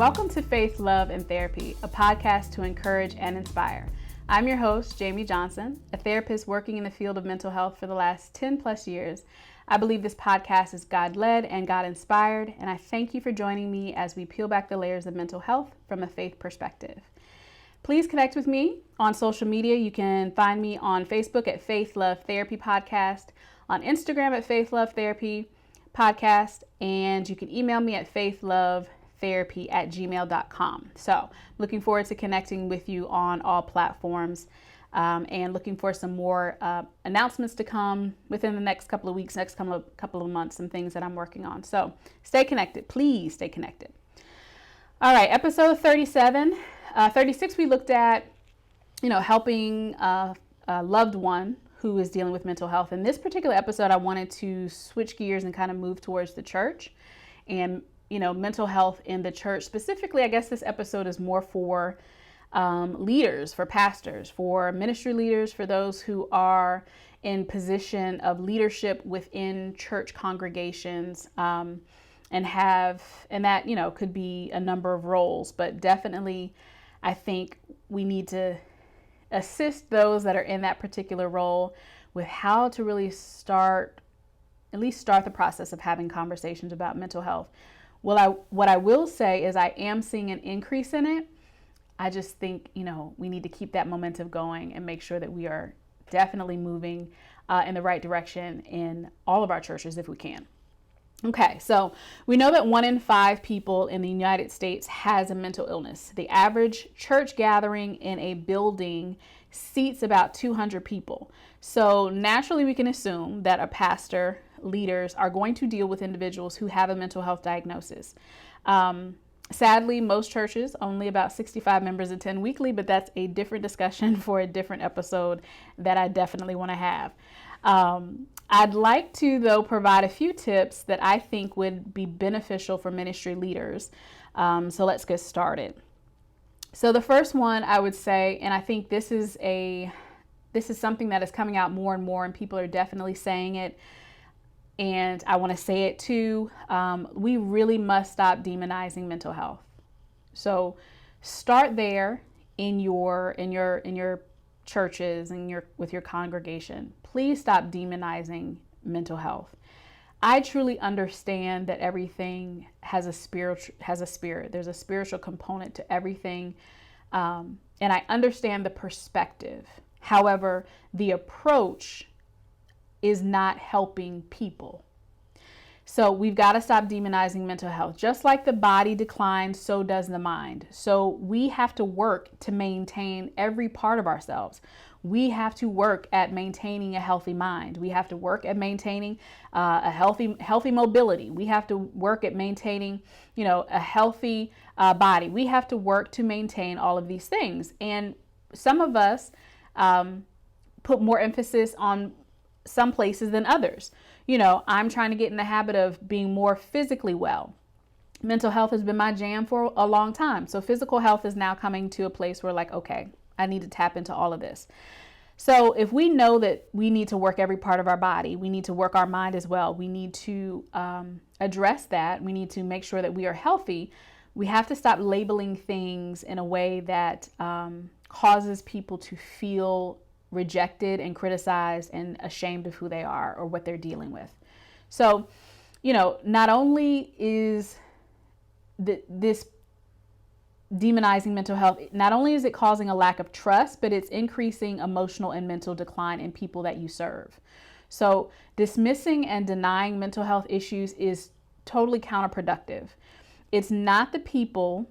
Welcome to Faith, Love, and Therapy, a podcast to encourage and inspire. I'm your host, Jamie Johnson, a therapist working in the field of mental health for the last 10 plus years. I believe this podcast is God-led and God-inspired, and I thank you for joining me as we peel back the layers of mental health from a faith perspective. Please connect with me on social media. You can find me on Facebook at Faith, Love, Therapy Podcast, on Instagram at Faith, Love, Therapy Podcast, and you can email me at faithlovetherapy@gmail.com. So looking forward to connecting with you on all platforms and looking for some more announcements to come within the next couple of weeks, next couple of months, some things that I'm working on. So stay connected. Please stay connected. All right, episode 37. 36, we looked at, helping a loved one who is dealing with mental health. In this particular episode, I wanted to switch gears and kind of move towards the church and, mental health in the church. Specifically, I guess this episode is more for leaders, for pastors, for ministry leaders, for those who are in position of leadership within church congregations, and that, could be a number of roles, but definitely I think we need to assist those that are in that particular role with how to really start the process of having conversations about mental health. Well, what I will say is I am seeing an increase in it. I just think, we need to keep that momentum going and make sure that we are definitely moving in the right direction in all of our churches if we can. Okay, so we know that 1 in 5 people in the United States has a mental illness. The average church gathering in a building seats about 200 people. So naturally, we can assume that a pastor, leaders are going to deal with individuals who have a mental health diagnosis. Sadly, most churches, only about 65 members attend weekly, but that's a different discussion for a different episode that I definitely want to have. I'd like to, though, provide a few tips that I think would be beneficial for ministry leaders. So let's get started. So the first one I would say, and I think this is something that is coming out more and more, and people are definitely saying it, and I want to say it too. We really must stop demonizing mental health. So start there in your churches and with your congregation. Please stop demonizing mental health. I truly understand that everything has a spirit. There's a spiritual component to everything. And I understand the perspective. However, the approach is not helping people. So we've got to stop demonizing mental health. Just like the body declines, so does the mind. So we have to work to maintain every part of ourselves. We have to work at maintaining a healthy mind. We have to work at maintaining a healthy mobility. We have to work at maintaining, a healthy body. We have to work to maintain all of these things. And some of us put more emphasis on some places than others. I'm trying to get in the habit of being more physically well. Mental health has been my jam for a long time. So physical health is now coming to a place where okay, I need to tap into all of this. So if we know that we need to work every part of our body, we need to work our mind as well. We need to address that. We need to make sure that we are healthy. We have to stop labeling things in a way that causes people to feel rejected and criticized and ashamed of who they are or what they're dealing with. So, not only is this demonizing mental health, not only is it causing a lack of trust, but it's increasing emotional and mental decline in people that you serve. So dismissing and denying mental health issues is totally counterproductive. It's not that the people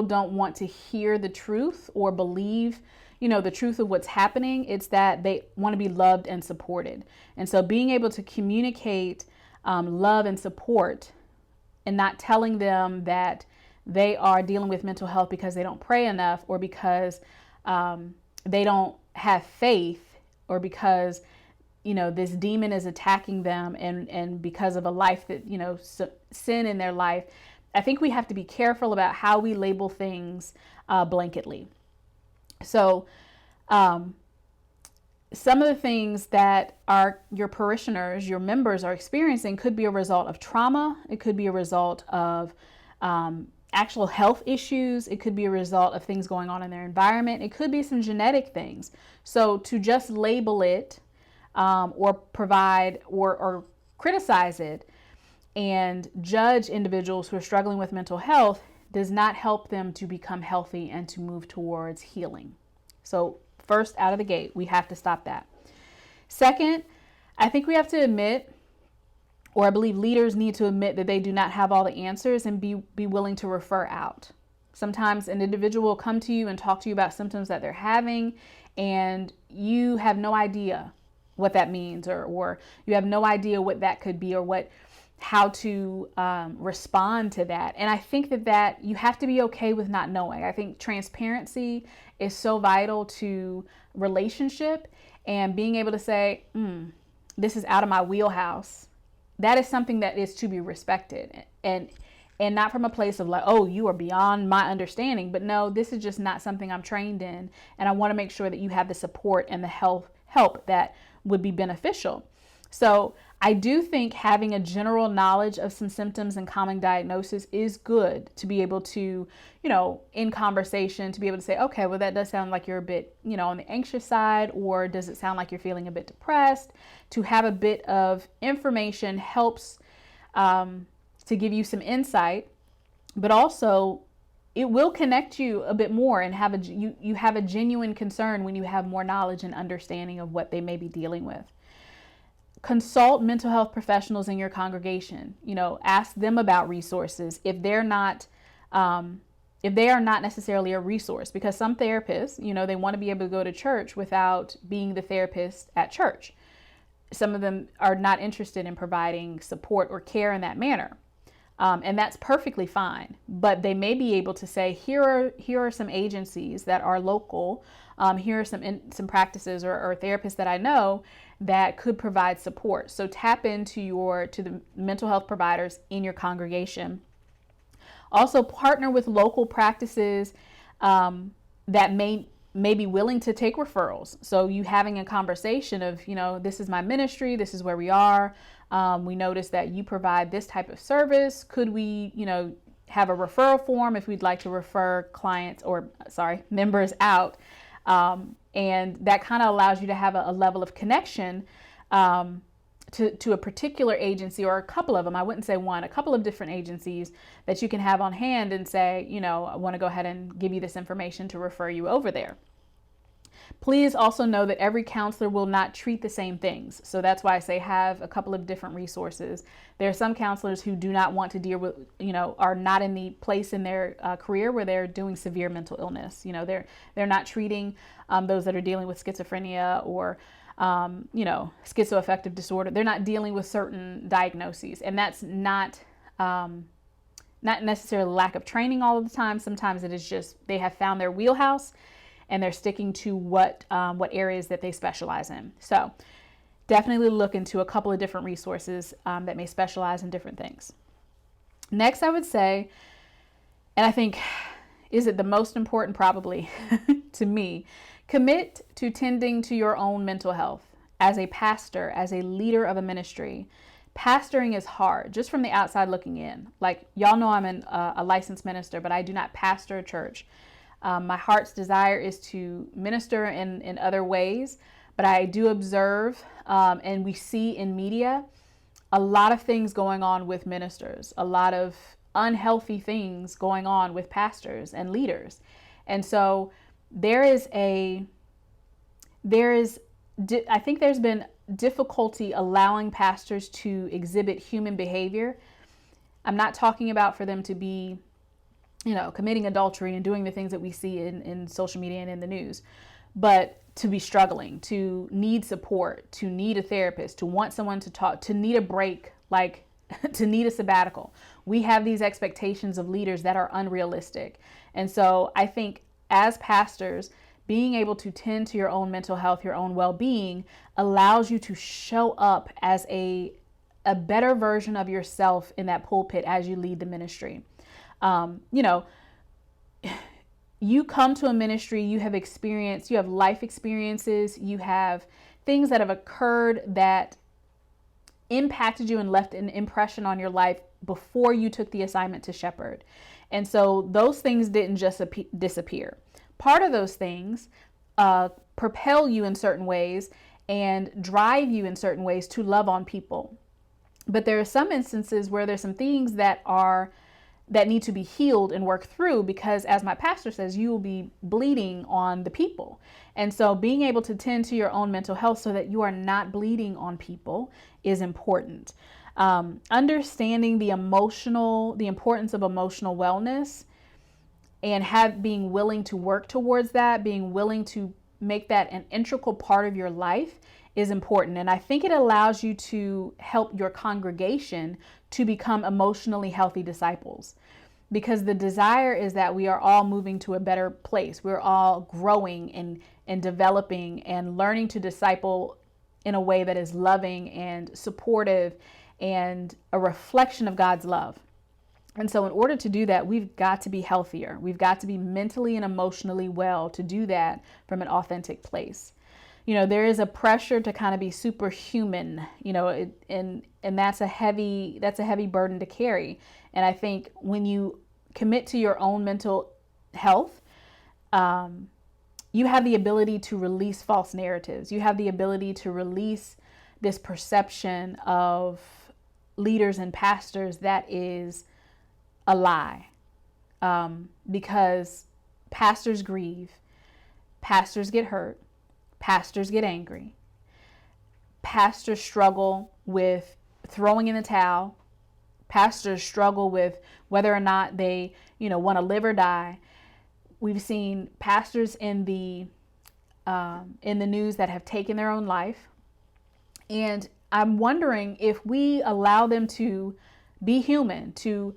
don't want to hear the truth or believe the truth of what's happening. It's that they want to be loved and supported. And so being able to communicate love and support and not telling them that they are dealing with mental health because they don't pray enough or because they don't have faith or because, this demon is attacking them and because of a life that, sin in their life. I think we have to be careful about how we label things blanketly. So some of the things that your parishioners, your members are experiencing could be a result of trauma. It could be a result of actual health issues. It could be a result of things going on in their environment. It could be some genetic things. So to just label it or provide or criticize it and judge individuals who are struggling with mental health does not help them to become healthy and to move towards healing. So first, out of the gate, we have to stop that. Second, I think we have to admit, or I believe leaders need to admit, that they do not have all the answers and be willing to refer out. Sometimes an individual will come to you and talk to you about symptoms that they're having, and you have no idea what that means, or you have no idea what that could be, or how to respond to that. And I think that you have to be okay with not knowing. I think transparency is so vital to relationship, and being able to say, this is out of my wheelhouse. That is something that is to be respected, and not from a place of like, oh, you are beyond my understanding, but no, this is just not something I'm trained in. And I want to make sure that you have the support and the help that would be beneficial. So I do think having a general knowledge of some symptoms and common diagnosis is good to be able to, in conversation, to be able to say, okay, well, that does sound like you're a bit, on the anxious side, or does it sound like you're feeling a bit depressed? To have a bit of information helps to give you some insight, but also it will connect you a bit more and you have a genuine concern when you have more knowledge and understanding of what they may be dealing with. Consult mental health professionals in your congregation. Ask them about resources if they are not necessarily a resource, because some therapists, they want to be able to go to church without being the therapist at church. Some of them are not interested in providing support or care in that manner. And that's perfectly fine, but they may be able to say, here are some agencies that are local. Here are some practices or therapists that I know that could provide support. So tap into the mental health providers in your congregation. Also partner with local practices that may be willing to take referrals. So you having a conversation of, this is my ministry, this is where we are. We notice that you provide this type of service. Could we, have a referral form if we'd like to refer members out? And that kind of allows you to have a level of connection to a particular agency, or a couple of them. I wouldn't say one, a couple of different agencies that you can have on hand and say, I want to go ahead and give you this information to refer you over there. Please also know that every counselor will not treat the same things. So that's why I say have a couple of different resources. There are some counselors who do not want to deal with, are not in the place in their career where they're doing severe mental illness. They're not treating those that are dealing with schizophrenia or, schizoaffective disorder. They're not dealing with certain diagnoses. And that's not necessarily lack of training all of the time. Sometimes it is just they have found their wheelhouse and they're sticking to what areas that they specialize in. So definitely look into a couple of different resources that may specialize in different things. Next, I would say, and I think is it the most important probably to me, commit to tending to your own mental health. As a pastor, as a leader of a ministry, pastoring is hard, just from the outside looking in. Like, y'all know I'm a licensed minister, but I do not pastor a church. My heart's desire is to minister in other ways, but I do observe, and we see in media, a lot of things going on with ministers, a lot of unhealthy things going on with pastors and leaders. And so I think there's been difficulty allowing pastors to exhibit human behavior. I'm not talking about for them to be committing adultery and doing the things that we see in social media and in the news, but to be struggling, to need support, to need a therapist, to want someone to talk, to need a break, like to need a sabbatical. We have these expectations of leaders that are unrealistic. And so I think as pastors, being able to tend to your own mental health, your own well-being, allows you to show up as a better version of yourself in that pulpit as you lead the ministry. You come to a ministry, you have life experiences, you have things that have occurred that impacted you and left an impression on your life before you took the assignment to shepherd. And so those things didn't just disappear. Part of those things propel you in certain ways and drive you in certain ways to love on people. But there are some instances where there's some things that need to be healed and worked through, because as my pastor says, you will be bleeding on the people. And so being able to tend to your own mental health so that you are not bleeding on people is important. Understanding the importance of emotional wellness and being willing to work towards that, being willing to make that an integral part of your life is important. And I think it allows you to help your congregation to become emotionally healthy disciples, because the desire is that we are all moving to a better place. We're all growing and developing and learning to disciple in a way that is loving and supportive and a reflection of God's love. And so in order to do that, we've got to be healthier. We've got to be mentally and emotionally well to do that from an authentic place. There is a pressure to kind of be superhuman, and that's a heavy burden to carry. And I think when you commit to your own mental health, you have the ability to release false narratives. You have the ability to release this perception of leaders and pastors that is a lie, because pastors grieve, pastors get hurt, pastors get angry, pastors struggle with throwing in the towel, pastors struggle with whether or not they, want to live or die. We've seen pastors in the news that have taken their own life. And I'm wondering if we allow them to be human, to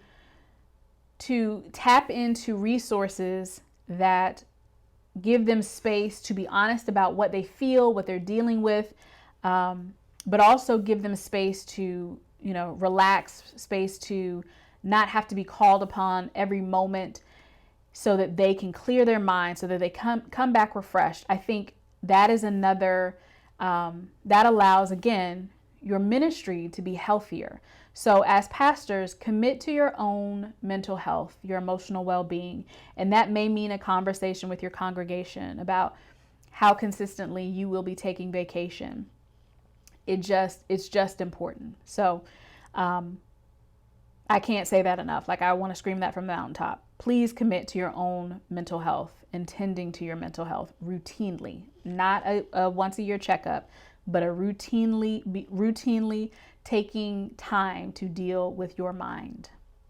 tap into resources that give them space to be honest about what they feel, what they're dealing with, but also give them space to, relax, space to not have to be called upon every moment, so that they can clear their mind, so that they come back refreshed. I think that is another, that allows, again, your ministry to be healthier. So as pastors, commit to your own mental health, your emotional well-being. And that may mean a conversation with your congregation about how consistently you will be taking vacation. It's just important. So I can't say that enough. Like, I want to scream that from the mountaintop. Please commit to your own mental health and tending to your mental health routinely, not a once a year checkup, but a routinely taking time to deal with your mind.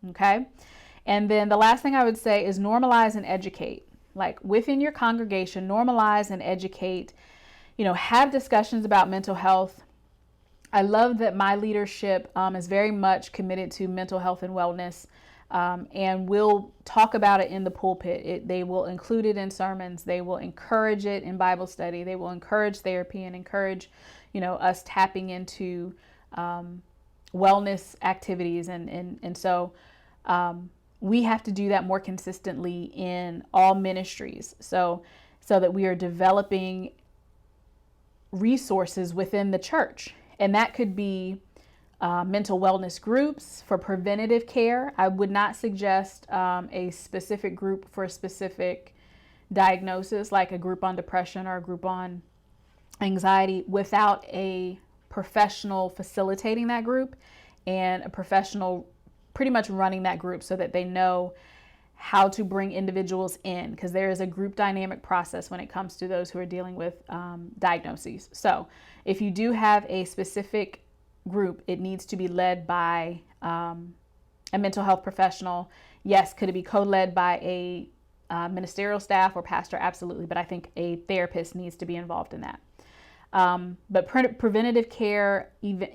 Okay. And then the last thing I would say is normalize and educate. Like, within your congregation, normalize and educate, have discussions about mental health. I love that my leadership is very much committed to mental health and wellness, and will talk about it in the pulpit. They will include it in sermons. They will encourage it in Bible study. They will encourage therapy and encourage, us tapping into wellness activities. And so we have to do that more consistently in all ministries, so that we are developing resources within the church. And that could be mental wellness groups for preventative care. I would not suggest a specific group for a specific diagnosis, like a group on depression or a group on anxiety, without a professional facilitating that group and a professional pretty much running that group, so that they know how to bring individuals in, because there is a group dynamic process when it comes to those who are dealing with diagnoses. So if you do have a specific group, it needs to be led by a mental health professional. Yes, could it be co-led by a ministerial staff or pastor? Absolutely. But I think a therapist needs to be involved in that. But preventative care, even,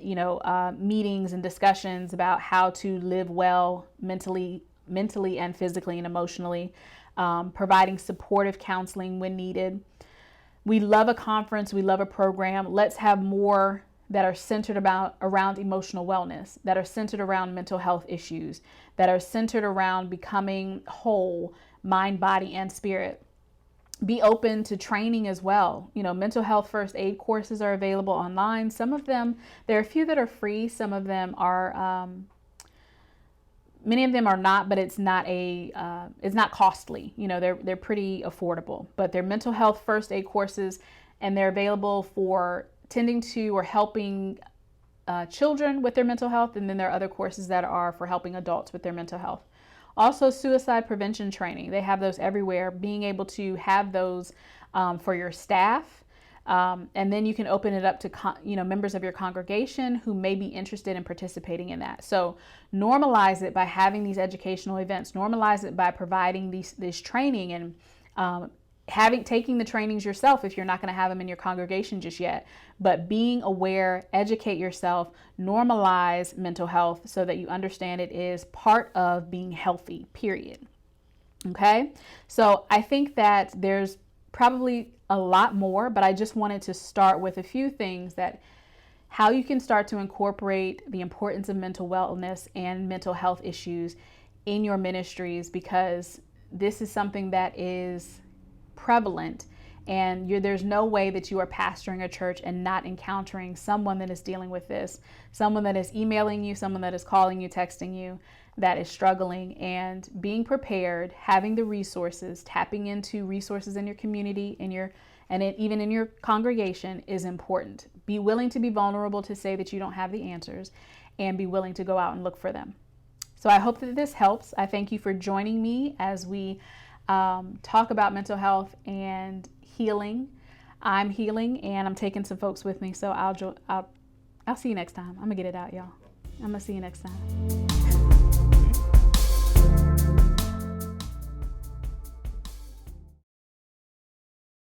meetings and discussions about how to live well mentally and physically and emotionally, providing supportive counseling when needed. We love a conference. We love a program. Let's have more that are centered around emotional wellness, that are centered around mental health issues, that are centered around becoming whole, mind, body, and spirit. be open to training as well. You know, mental health first aid courses are available online. Some of them, there are a few that are free. Some of them are, many of them are not, but it's not costly. You know, they're pretty affordable, but they're mental health first aid courses, and they're available for tending to or helping children with their mental health. And then there are other courses that are for helping adults with their mental health. Also, suicide prevention training. They have those everywhere. Being able to have those for your staff. And then you can open it up to members of your congregation who may be interested in participating in that. So normalize it by having these educational events. Normalize it by providing this training and taking the trainings yourself if you're not going to have them in your congregation just yet. But being aware, educate yourself, normalize mental health so that you understand it is part of being healthy, period. Okay, so I think that there's probably a lot more, but I just wanted to start with a few things that how you can start to incorporate the importance of mental wellness and mental health issues in your ministries, because this is something that is prevalent, and there's no way that you are pastoring a church and not encountering someone that is dealing with this, someone that is emailing you, someone that is calling you, texting you, that is struggling. And being prepared, having the resources, tapping into resources in your community, even in your congregation is important. Be willing to be vulnerable to say that you don't have the answers, and be willing to go out and look for them. So I hope that this helps. I thank you for joining me as we talk about mental health and healing. I'm healing, and I'm taking some folks with me. So I'll see you next time. I'm gonna get it out, y'all. I'm gonna see you next time.